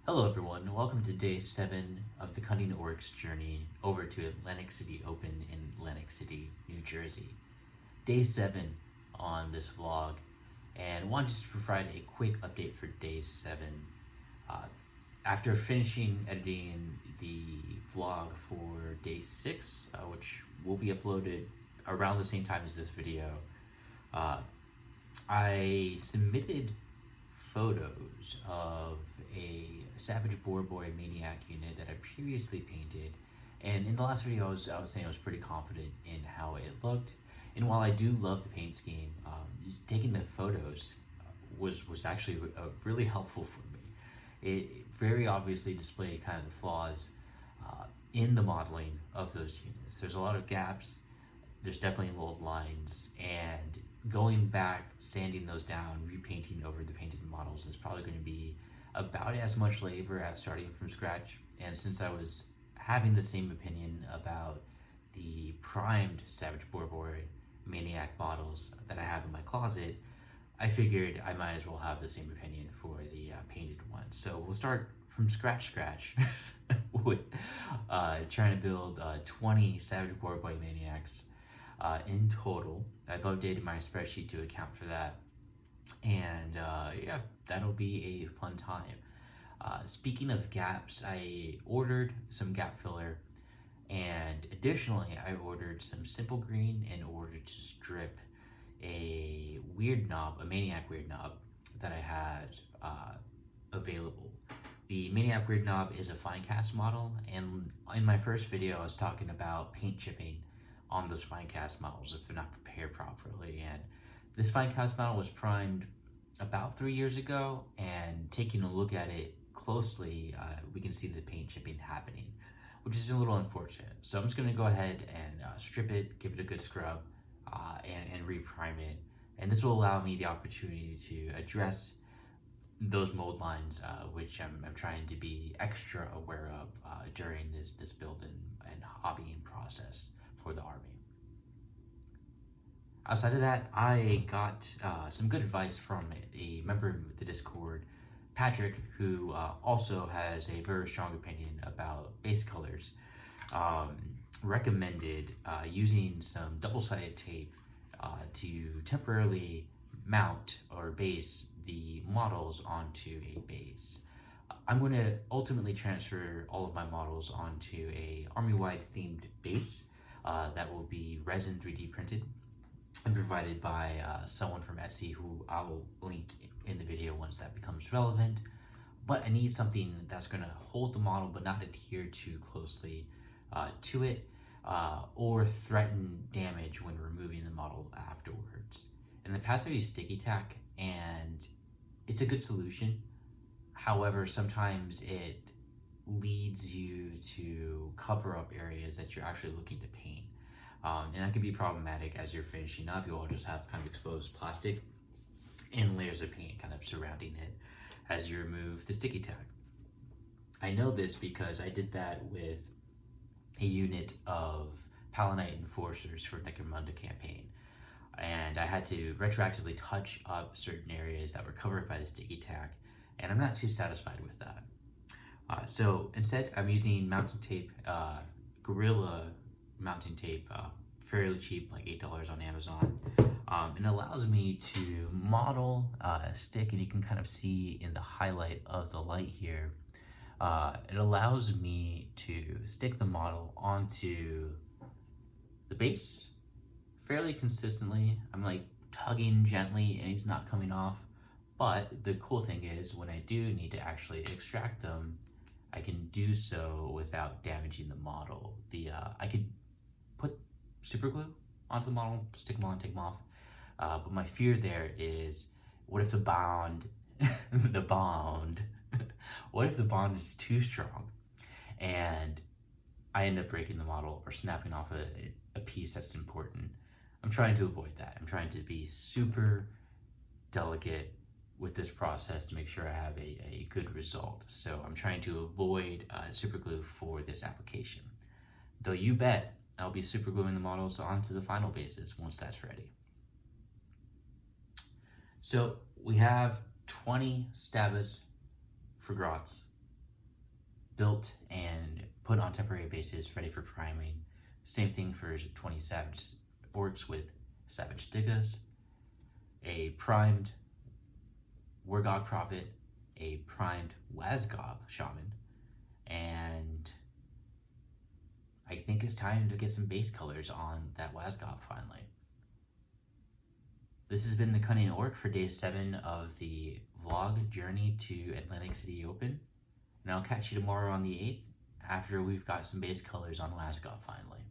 Hello everyone, welcome to day 7 of the Kunnin Orruk's journey over to Atlantic City Open in Atlantic City, New Jersey. Day 7 on this vlog, and I wanted just to provide a quick update for day 7. After finishing editing the vlog for day 6, which will be uploaded around the same time as this video, I submitted photos of a Savage Boar Boy Maniak unit that I previously painted, and in the last video I was saying I was pretty confident in how it looked. And while I do love the paint scheme, taking the photos was actually really helpful for me. It very obviously displayed kind of the flaws in the modeling of those units. There's a lot of gaps, there's definitely mold lines, and going back, sanding those down, repainting over the painted models is probably going to be about as much labor as starting from scratch. And since I was having the same opinion about the primed Savage Boar Boy Maniak models that I have in my closet, I figured I might as well have the same opinion for the painted ones. So we'll start from scratch with trying to build 20 Savage Boar Boy Maniacs in total. I've updated my spreadsheet to account for that, and yeah, that'll be a fun time. Speaking of gaps, I ordered some gap filler, and additionally I ordered some simple green in order to strip a Weirdnob, a Maniak Weirdnob that I had available. The Maniak Weirdnob is a fine cast model, and in my first video I was talking about paint chipping on those fine cast models if they're not prepared properly. And this fine cast model was primed about 3 years ago, and taking a look at it closely, we can see the paint chipping happening, which is a little unfortunate. So I'm just going to go ahead and strip it, give it a good scrub, and reprime it. And this will allow me the opportunity to address those mold lines, which I'm trying to be extra aware of during this build and hobbying process for the army. Outside of that, I got some good advice from a member of the Discord, Patrick, who also has a very strong opinion about base colors. Recommended using some double-sided tape to temporarily mount or base the models onto a base. I'm going to ultimately transfer all of my models onto a army-wide themed base that will be resin 3D printed and provided by someone from Etsy, who I'll link in the video once that becomes relevant. But I need something that's going to hold the model but not adhere too closely to it or threaten damage when removing the model afterwards. In the past, I've used sticky tack, and it's a good solution. However, sometimes it leads you to cover up areas that you're actually looking to paint. And that can be problematic as you're finishing up. You'll just have kind of exposed plastic and layers of paint kind of surrounding it as you remove the sticky tack. I know this because I did that with a unit of Palanite Enforcers for Necromunda campaign, and I had to retroactively touch up certain areas that were covered by the sticky tack, and I'm not too satisfied with that. So instead, I'm using mountain tape, Gorilla mounting tape, fairly cheap, like $8 on Amazon. It allows me to model a stick, and you can kind of see in the highlight of the light here, it allows me to stick the model onto the base fairly consistently. I'm like tugging gently and he's not coming off. But the cool thing is, when I do need to actually extract them, I can do so without damaging the model. I could put super glue onto the model, stick them on, take them off. But my fear there is, what if the bond, what if the bond is too strong and I end up breaking the model or snapping off a piece that's important? I'm trying to avoid that. I'm trying to be super delicate with this process to make sure I have a good result. So I'm trying to avoid super glue for this application. Though you bet I'll be super gluing the models onto the final bases once that's ready. So we have 20 stabas for Grotz. built and put on temporary bases, ready for priming. Same thing for 20 Savage Orcs with Savage Digas, a primed Wurgog Prophet, a primed Wazgob Shaman, and I think it's time to get some base colors on that Wazgob finally. This has been the Kunnin Orruk for day 7 of the vlog journey to Atlantic City Open, and I'll catch you tomorrow on the 8th after we've got some base colors on Wazgob finally.